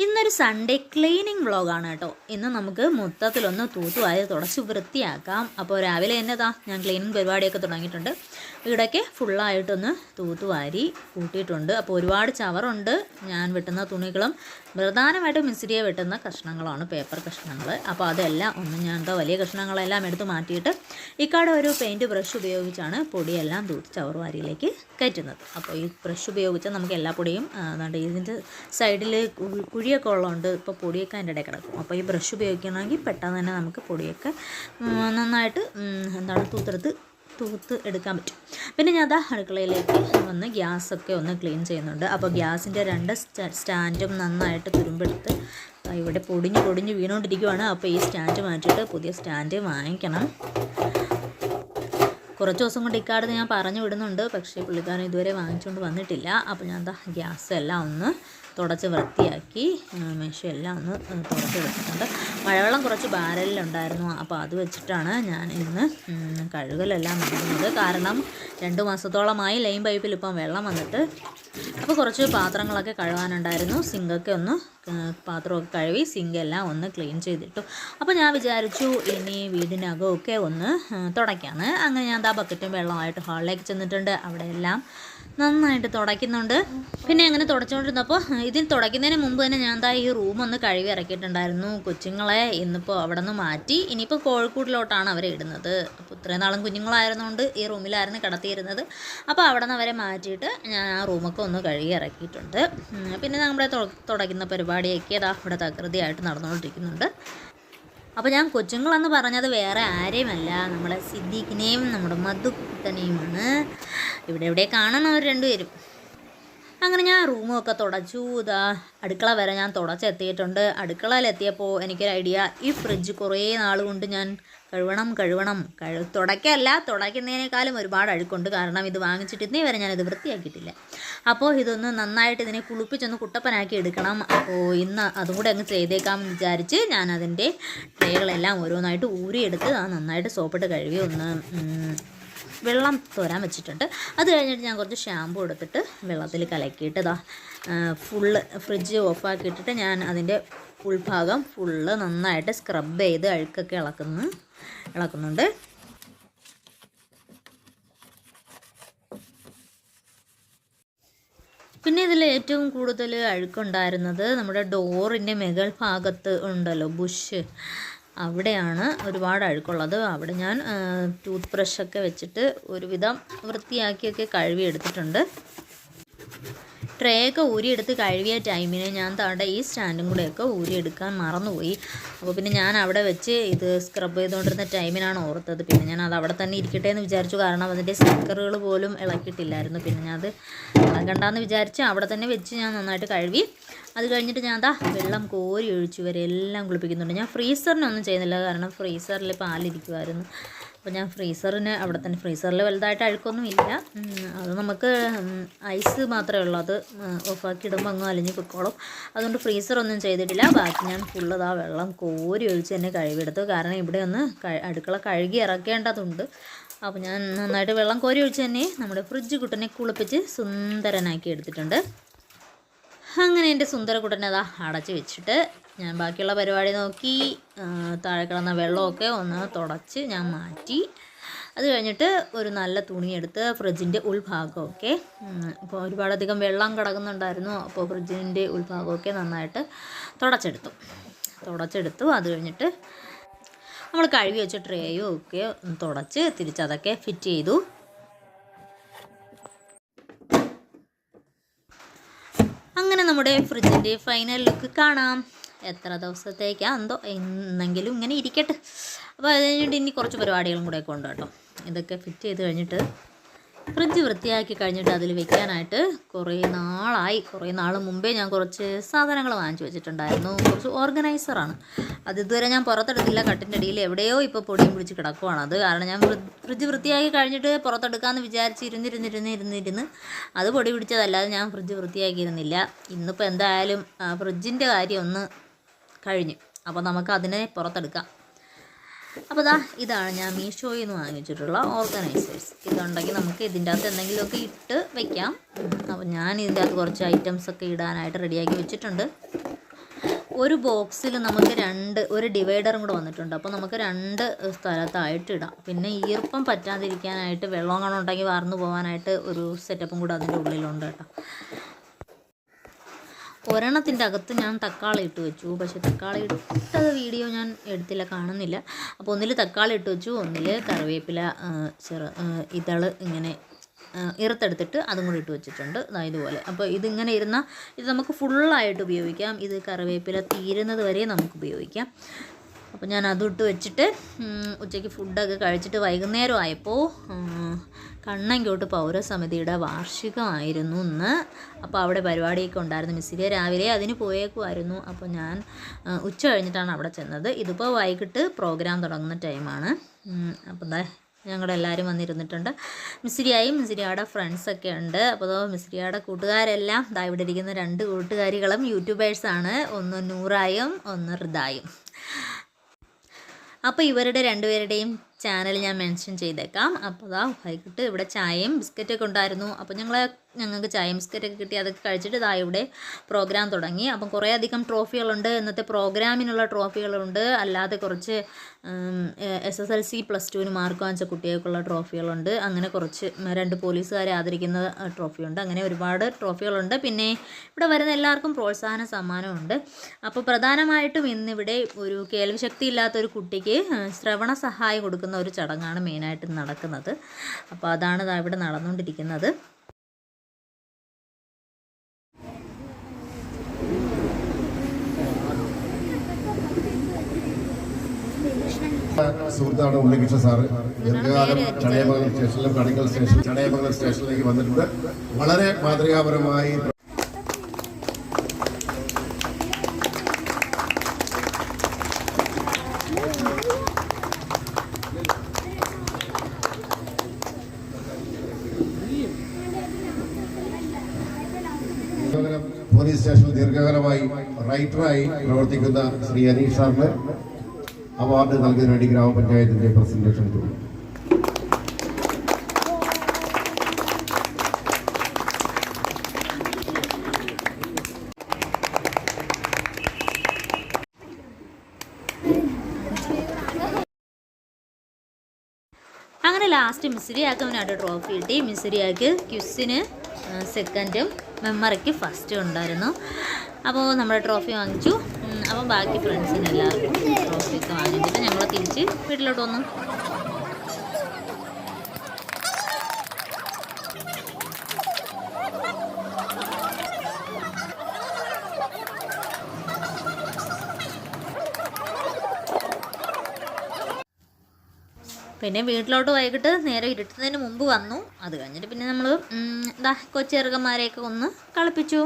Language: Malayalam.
ഇന്നൊരു സൺഡേ ക്ലീനിങ് വ്ളോഗാണ് കേട്ടോ. ഇന്ന് നമുക്ക് മൊത്തത്തിലൊന്ന് തൂത്തുവാരി തുടച്ച് വൃത്തിയാക്കാം. അപ്പോൾ രാവിലെ തന്നെ ഞാൻ ക്ലീനിങ് പരിപാടിയൊക്കെ തുടങ്ങിയിട്ടുണ്ട്. ഇവിടേക്ക് ഫുള്ളായിട്ടൊന്ന് തൂത്തുവാരി കൂട്ടിയിട്ടുണ്ട്. അപ്പോൾ ഒരുപാട് ചവറുണ്ട്. ഞാൻ വെട്ടുന്ന തുണികളും പ്രധാനമായിട്ടും മിസ്രിയെ വെട്ടുന്ന കഷ്ണങ്ങളാണ്, പേപ്പർ കഷ്ണങ്ങൾ. അപ്പോൾ അതെല്ലാം ഞാൻ വലിയ കഷ്ണങ്ങളെല്ലാം എടുത്ത് മാറ്റിയിട്ട് ഇക്കാടെ ഒരു പെയിൻറ്റ് ബ്രഷ് ഉപയോഗിച്ചാണ് പൊടിയെല്ലാം തൂത്ത് ചവറുവാരിയിലേക്ക് കയറ്റുന്നത്. അപ്പോൾ ഈ ബ്രഷ് ഉപയോഗിച്ച് നമുക്ക് എല്ലാ പൊടിയും ഇതിൻ്റെ സൈഡിൽ കുഴിയൊക്കെ ഉള്ളതുകൊണ്ട് ഇപ്പോൾ പൊടിയൊക്കെ അതിൻ്റെ ഇടയിൽ കിടക്കും. അപ്പോൾ ഈ ബ്രഷ് ഉപയോഗിക്കണമെങ്കിൽ പെട്ടെന്ന് തന്നെ നമുക്ക് പൊടിയൊക്കെ നന്നായിട്ട് തൂത്ത് എടുക്കാൻ പറ്റും. പിന്നെ ഞാൻ അടുക്കളയിലേക്ക് വന്ന് ഗ്യാസൊക്കെ ഒന്ന് ക്ലീൻ ചെയ്യുന്നുണ്ട്. അപ്പോൾ ഗ്യാസിൻ്റെ 2 സ്റ്റാൻഡും നന്നായിട്ട് തുരുമ്പെടുത്ത് ഇവിടെ പൊടിഞ്ഞ് വീണുകൊണ്ടിരിക്കുവാണ്. അപ്പോൾ ഈ സ്റ്റാൻഡ് മാറ്റിയിട്ട് പുതിയ സ്റ്റാൻഡ് വാങ്ങിക്കണം. കുറച്ച് ദിവസം കൊണ്ട് ഇക്കാടുന്ന് ഞാൻ പറഞ്ഞു വിടുന്നുണ്ട്, പക്ഷേ പുള്ളിക്കാരൻ ഇതുവരെ വാങ്ങിച്ചുകൊണ്ട് വന്നിട്ടില്ല. അപ്പോൾ ഞാൻ ഗ്യാസ് എല്ലാം ഒന്ന് തുടച്ച് വൃത്തിയാക്കി മേശയെല്ലാം ഒന്ന് തുടച്ചെടുത്തിട്ടുണ്ട്. മഴവെള്ളം കുറച്ച് ബാരലിലുണ്ടായിരുന്നു, അപ്പോൾ അത് വെച്ചിട്ടാണ് ഞാൻ ഇന്ന് കഴുകലെല്ലാം നടന്നത്. കാരണം 2 മാസത്തോളമായി ലൈൻ പൈപ്പിൽ ഇപ്പം വെള്ളം വന്നിട്ട്. അപ്പോൾ കുറച്ച് പാത്രങ്ങളൊക്കെ കഴുകാനുണ്ടായിരുന്നു. സിങ്കൊക്കെ ഒന്ന് പാത്രമൊക്കെ കഴുകി സിങ്കെല്ലാം ഒന്ന് ക്ലീൻ ചെയ്തിട്ടു. അപ്പോൾ ഞാൻ വിചാരിച്ചു ഇനി വീടിനകമൊക്കെ ഒന്ന് തുടയ്ക്കാമെന്ന്. അങ്ങനെ ഞാൻ ബക്കറ്റും വെള്ളമായിട്ട് ഹാളിലേക്ക് ചെന്നിട്ടുണ്ട്. അവിടെയെല്ലാം നന്നായിട്ട് തുടയ്ക്കുന്നുണ്ട്. പിന്നെ അങ്ങനെ തുടച്ചുകൊണ്ടിരുന്നപ്പോൾ ഇതിൽ തുടയ്ക്കുന്നതിന് മുമ്പ് തന്നെ ഞാൻ ഈ റൂമൊന്ന് കഴുകി ഇറക്കിയിട്ടുണ്ടായിരുന്നു. കൊച്ചുങ്ങളെ ഇന്നിപ്പോൾ അവിടെ നിന്ന് മാറ്റി ഇനിയിപ്പോൾ കോഴിക്കൂട്ടിലോട്ടാണ് അവരെ ഇടുന്നത്. അപ്പോൾ ഇത്രയും നാളും കുഞ്ഞുങ്ങളായിരുന്നുകൊണ്ട് ഈ റൂമിലായിരുന്നു കിടത്തിയിരുന്നത്. അപ്പോൾ അവിടെ നിന്ന് അവരെ മാറ്റിയിട്ട് ഞാൻ ആ റൂമൊക്കെ ഒന്ന് കഴുകി ഇറക്കിയിട്ടുണ്ട്. പിന്നെ നമ്മുടെ തുടയ്ക്കുന്ന പരിപാടിയൊക്കെ ഇവിടെ തകൃതിയായിട്ട് നടന്നുകൊണ്ടിരിക്കുന്നുണ്ട്. അപ്പോൾ ഞാൻ കൊച്ചുങ്ങളെന്ന് പറഞ്ഞത് വേറെ ആരെയുമല്ല, നമ്മളെ സിദ്ദീഖിനെയും നമ്മുടെ മധുക്കുട്ടനെയുമാണ്. ഇവിടെ കാണണം അവർ രണ്ടുപേരും. അങ്ങനെ ഞാൻ റൂമൊക്കെ തുടച്ചു. അടുക്കള വരെ ഞാൻ തുടച്ചെത്തിയിട്ടുണ്ട്. അടുക്കളയിലെത്തിയപ്പോൾ എനിക്കൊരു ഐഡിയ, ഈ ഫ്രിഡ്ജ് കുറേ നാൾ കൊണ്ട് ഞാൻ തുടയ്ക്കുന്നതിനേക്കാളും ഒരുപാട് അഴുക്കുണ്ട്. കാരണം ഇത് വാങ്ങിച്ചിട്ട് ഇന്നേ വരെ ഞാനിത് വൃത്തിയാക്കിയിട്ടില്ല. അപ്പോൾ ഇതൊന്ന് നന്നായിട്ട് ഇതിനെ കുളിപ്പിച്ചൊന്ന് കുട്ടപ്പനാക്കി എടുക്കണം. അപ്പോൾ ഇന്ന് അതും കൂടെ അങ്ങ് ചെയ്തേക്കാമെന്ന് വിചാരിച്ച് ഞാൻ അതിൻ്റെ ട്രേകളെല്ലാം ഓരോന്നായിട്ട് ഊരിയെടുത്ത് നന്നായിട്ട് സോപ്പിട്ട് കഴുകി ഒന്ന് വെള്ളം തോരാൻ വെച്ചിട്ടുണ്ട്. അത് കഴിഞ്ഞിട്ട് ഞാൻ കുറച്ച് ഷാമ്പു എടുത്തിട്ട് വെള്ളത്തിൽ കലക്കിയിട്ട് ഫുള്ള് ഫ്രിഡ്ജ് ഓഫാക്കിയിട്ടിട്ട് ഞാൻ അതിൻ്റെ ഉൾഭാഗം ഫുള്ള് നന്നായിട്ട് സ്ക്രബ് ചെയ്ത് അഴുക്കൊക്കെ ഇളക്കുന്നുണ്ട്. പിന്നെ ഇതിൽ ഏറ്റവും കൂടുതൽ അഴുക്കുണ്ടായിരുന്നത് നമ്മുടെ ഡോറിൻ്റെ മുകൾ ഭാഗത്ത് ഉണ്ടല്ലോ ബുഷ്, അവിടെയാണ് ഒരുപാട് അഴുക്കുള്ളത്. അവിടെ ഞാൻ ടൂത്ത് ബ്രഷൊക്കെ വെച്ചിട്ട് ഒരുവിധം വൃത്തിയാക്കിയൊക്കെ കഴുകി എടുത്തിട്ടുണ്ട്. ട്രേയൊക്കെ ഊരിയെടുത്ത് കഴുകിയ ടൈമിന് ഞാൻ ഈ സ്റ്റാൻഡും കൂടെയൊക്കെ ഊരിയെടുക്കാൻ മറന്നുപോയി. അപ്പോൾ പിന്നെ ഞാൻ അവിടെ വെച്ച് ഇത് സ്ക്രബ് ചെയ്തുകൊണ്ടിരുന്ന ടൈമിനാണ് ഓർത്തത്. പിന്നെ ഞാൻ അത് അവിടെ തന്നെ ഇരിക്കട്ടെ എന്ന് വിചാരിച്ചു. കാരണം അതിൻ്റെ സ്റ്റിക്കറുകൾ പോലും ഇളക്കിയിട്ടില്ലായിരുന്നു. പിന്നെ ഞാൻ അത് ഇളകണ്ടെന്ന് വിചാരിച്ച് അവിടെ തന്നെ വെച്ച് ഞാൻ നന്നായിട്ട് കഴുകി. അത് കഴിഞ്ഞിട്ട് ഞാൻ വെള്ളം കോരി ഒഴിച്ചു വരെല്ലാം കുളിപ്പിക്കുന്നുണ്ട്. ഞാൻ ഫ്രീസറിനൊന്നും ചെയ്യുന്നില്ല, കാരണം ഫ്രീസറിൽ പാലിരിക്കുമായിരുന്നു. അപ്പോൾ ഞാൻ അവിടെ തന്നെ ഫ്രീസറിൽ വലുതായിട്ട് അഴുക്കൊന്നും ഇല്ല. അത് നമുക്ക് ഐസ് മാത്രമേ ഉള്ളൂ, അത് ഓഫാക്കി ഇടുമ്പോൾ അങ്ങ് അലിഞ്ഞ് പൊക്കോളും. അതുകൊണ്ട് ഫ്രീസറൊന്നും ചെയ്തിട്ടില്ല. ബാക്കി ഞാൻ ഫുള്ള് വെള്ളം കോരി ഒഴിച്ച് തന്നെ കഴുകിയെടുത്തു. കാരണം ഇവിടെ ഒന്ന് അടുക്കള കഴുകി ഇറക്കേണ്ടതുണ്ട്. അപ്പോൾ ഞാൻ നന്നായിട്ട് വെള്ളം കോരി ഒഴിച്ച് തന്നെ നമ്മുടെ ഫ്രിഡ്ജ് കുട്ടനെ കുളിപ്പിച്ച് സുന്ദരനാക്കി എടുത്തിട്ടുണ്ട്. അങ്ങനെ എൻ്റെ സുന്ദരക്കുട്ടനെ അടച്ച് വെച്ചിട്ട് ഞാൻ ബാക്കിയുള്ള പരിപാടി നോക്കി. താഴെ കിടന്ന വെള്ളമൊക്കെ ഒന്ന് തുടച്ച് ഞാൻ മാറ്റി. അത് കഴിഞ്ഞിട്ട് ഒരു നല്ല തുണിയെടുത്ത് ഫ്രിഡ്ജിൻ്റെ ഉൾഭാഗമൊക്കെ, ഇപ്പോൾ ഒരുപാടധികം വെള്ളം കിടക്കുന്നുണ്ടായിരുന്നു. അപ്പോൾ ഫ്രിഡ്ജിൻ്റെ ഉൾഭാഗമൊക്കെ നന്നായിട്ട് തുടച്ചെടുത്തു. അത് കഴിഞ്ഞിട്ട് നമ്മൾ കഴുകി വെച്ച ട്രേയും ഒക്കെ തുടച്ച് തിരിച്ചതൊക്കെ ഫിറ്റ് ചെയ്തു. അങ്ങനെ നമ്മുടെ ഫ്രിഡ്ജിൻ്റെ ഫൈനൽ ലുക്ക് കാണാം. എത്ര ദിവസത്തേക്കാണെന്തോ എന്നെങ്കിലും ഇങ്ങനെ ഇരിക്കട്ടെ. അപ്പോൾ അത് കഴിഞ്ഞിട്ട് ഇനി കുറച്ച് പരിപാടികളും കൂടെയൊക്കെ ഉണ്ട് കേട്ടോ. ഇതൊക്കെ ഫിറ്റ് ചെയ്ത് കഴിഞ്ഞിട്ട് ഫ്രിഡ്ജ് വൃത്തിയാക്കി കഴിഞ്ഞിട്ട് അതിൽ വെക്കാനായിട്ട് കുറേ നാൾ മുമ്പേ ഞാൻ കുറച്ച് സാധനങ്ങൾ വാങ്ങിച്ചു വെച്ചിട്ടുണ്ടായിരുന്നു. കുറച്ച് ഓർഗനൈസറാണ്. അത് ഇതുവരെ ഞാൻ പുറത്തെടുത്തില്ല. കട്ടിൻ്റെ അടിയിൽ എവിടെയോ ഇപ്പോൾ പൊടിയും പിടിച്ച് കിടക്കുവാണ്. അത് കാരണം ഞാൻ ഫ്രിഡ്ജ് വൃത്തിയാക്കി കഴിഞ്ഞിട്ട് പുറത്തെടുക്കാമെന്ന് വിചാരിച്ച് ഇരുന്ന് അത് പൊടി പിടിച്ചതല്ലാതെ ഞാൻ ഫ്രിഡ്ജ് വൃത്തിയാക്കിയിരുന്നില്ല. ഇന്നിപ്പോൾ എന്തായാലും ഫ്രിഡ്ജിൻ്റെ കാര്യം ഒന്ന് കഴിഞ്ഞു. അപ്പോൾ നമുക്ക് അതിനെ പുറത്തെടുക്കാം. അപ്പോൾ ഇതാണ് ഞാൻ മീഷോയിൽ നിന്ന് വാങ്ങിച്ചിട്ടുള്ള ഓർഗനൈസേഴ്സ്. ഇതുണ്ടെങ്കിൽ നമുക്ക് ഇതിൻ്റെ അകത്ത് എന്തെങ്കിലുമൊക്കെ ഇട്ട് വയ്ക്കാം. അപ്പോൾ ഞാൻ ഇതിൻ്റെ അകത്ത് കുറച്ച് ഐറ്റംസൊക്കെ ഇടാനായിട്ട് റെഡിയാക്കി വെച്ചിട്ടുണ്ട്. ഒരു ബോക്സിൽ നമുക്ക് ഒരു ഡിവൈഡറും കൂടെ വന്നിട്ടുണ്ട്. അപ്പോൾ നമുക്ക് 2 സ്ഥലത്തായിട്ട് ഇടാം. പിന്നെ ഈർപ്പം പറ്റാതിരിക്കാനായിട്ട് വെള്ളം കാണാൻ ഉണ്ടെങ്കിൽ വാർന്നു പോകാനായിട്ട് ഒരു സെറ്റപ്പും കൂടെ അതിൻ്റെ ഉള്ളിലുണ്ട് കേട്ടോ. ഒരെണ്ണത്തിൻ്റെ അകത്ത് ഞാൻ തക്കാളി ഇട്ട് വെച്ചു. പക്ഷേ തക്കാളി ഇട്ടത് വീഡിയോ ഞാൻ എടുത്തില്ല, കാണുന്നില്ല. അപ്പോൾ ഒന്നിൽ തക്കാളി ഇട്ട് വെച്ചു, ഒന്നിൽ കറിവേപ്പില ഇതള് ഇങ്ങനെ ഇറുത്തെടുത്തിട്ട് അതും കൂടി ഇട്ട് വെച്ചിട്ടുണ്ട്. ഇതുപോലെ. അപ്പോൾ ഇതിങ്ങനെ ഇരുന്നാൽ ഇത് നമുക്ക് ഫുള്ളായിട്ട് ഉപയോഗിക്കാം. ഇത് കറിവേപ്പില തീരുന്നത് വരെ നമുക്ക് ഉപയോഗിക്കാം. അപ്പോൾ ഞാൻ അതും ഇട്ട് വെച്ചിട്ട് ഉച്ചയ്ക്ക് ഫുഡൊക്കെ കഴിച്ചിട്ട് വൈകുന്നേരം ആയപ്പോൾ കണ്ണങ്കോട്ട് പൗരസമിതിയുടെ വാർഷികമായിരുന്നു ഇന്ന്. അപ്പോൾ അവിടെ പരിപാടിയൊക്കെ ഉണ്ടായിരുന്നു. മിസ്സിലെ രാവിലെ അതിന് പോയേക്കുമായിരുന്നു. അപ്പോൾ ഞാൻ ഉച്ച കഴിഞ്ഞിട്ടാണ് അവിടെ ചെന്നത്. ഇതിപ്പോൾ വൈകിട്ട് പ്രോഗ്രാം തുടങ്ങുന്ന ടൈമാണ്. അപ്പോൾ എന്താ ഞങ്ങളെല്ലാവരും വന്നിരുന്നിട്ടുണ്ട്. മിസ്സിരിയായും മിസ്സിരിയാടെ ഫ്രണ്ട്സൊക്കെ ഉണ്ട്. അപ്പോൾ മിസ്സിരിയാടെ കൂട്ടുകാരെല്ലാം ഇവിടെ ഇരിക്കുന്ന 2 കൂട്ടുകാരികളും യൂട്യൂബേഴ്സാണ്. ഒന്ന് നൂറായും ഒന്ന് റിദായും. അപ്പോൾ ഇവരുടെ 2 പേരുടെയും ചാനൽ ഞാൻ മെൻഷൻ ചെയ്തേക്കാം. അപ്പോൾ വൈകിട്ട് ഇവിടെ ചായയും ബിസ്ക്കറ്റൊക്കെ ഉണ്ടായിരുന്നു. അപ്പോൾ ഞങ്ങൾക്ക് ചായയും ബിസ്ക്കറ്റൊക്കെ കിട്ടി. അതൊക്കെ കഴിച്ചിട്ട് ഇവിടെ പ്രോഗ്രാം തുടങ്ങി. അപ്പം കുറേ അധികം ട്രോഫികളുണ്ട്. ഇന്നത്തെ പ്രോഗ്രാമിനുള്ള ട്രോഫികളുണ്ട്. അല്ലാതെ കുറച്ച് SSLC +2 മാർക്ക് വാങ്ങിച്ച കുട്ടികൾക്കുള്ള ട്രോഫികളുണ്ട്. അങ്ങനെ കുറച്ച് 2 പോലീസുകാരെ ആദരിക്കുന്ന ട്രോഫിയുണ്ട്. അങ്ങനെ ഒരുപാട് ട്രോഫികളുണ്ട്. പിന്നെ ഇവിടെ വരുന്ന എല്ലാവർക്കും പ്രോത്സാഹന സമ്മാനമുണ്ട്. അപ്പോൾ പ്രധാനമായിട്ടും ഇന്നിവിടെ ഒരു കേൾവിശക്തി ഇല്ലാത്തൊരു കുട്ടിക്ക് ശ്രവണ സഹായം കൊടുക്കുന്ന ഒരു ചടങ്ങാണ് മെയിനായിട്ട് നടക്കുന്നത്. അപ്പോൾ അതാണ് ഇവിടെ നടന്നുകൊണ്ടിരിക്കുന്നത്. സുഹൃത്താണ് ഉണ്ണികൃഷ്ണ സാറ്. ദീർഘകാലം ചടയമംഗലം സ്റ്റേഷനിലും കണിക്കൽ ചടയമംഗലം സ്റ്റേഷനിലേക്ക് വന്നിട്ടുണ്ട്. വളരെ മാതൃകാപരമായി പോലീസ് സ്റ്റേഷനിൽ ദീർഘകാലമായി റൈറ്ററായി പ്രവർത്തിക്കുന്ന ശ്രീ അനീഷ് സാറിന് അവാർഡ് നൽകുന്നതിന് വേണ്ടി ഗ്രാമപഞ്ചായത്തിന്റെ പ്രസിഡന്റ് ക്ഷണിച്ചു. അങ്ങനെ ലാസ്റ്റ് മിസ്സിരിയാക്ക് അവനായിട്ട് ട്രോഫി കിട്ടി. മിസ്സിരിയാക്ക് ക്വിസിന് 2ും മെമ്മറിക്ക് 1ും ഉണ്ടായിരുന്നു. അപ്പോൾ നമ്മുടെ ട്രോഫി വാങ്ങിച്ചു. അപ്പോൾ ബാക്കി ഫ്രണ്ട്സിന് എല്ലാവർക്കും ട്രോഫിയൊക്കെ വാങ്ങിച്ചിട്ട് ഞങ്ങൾ തിരിച്ച് വീട്ടിലോട്ട് വന്നു. പിന്നെ വീട്ടിലോട്ട് വൈകിട്ട് നേരെ ഇരുട്ടുന്നതിന് മുമ്പ് വന്നു. അത് കഴിഞ്ഞിട്ട് പിന്നെ നമ്മൾ കൊച്ചെറുക്കന്മാരെയൊക്കെ ഒന്ന് കളിപ്പിച്ചു.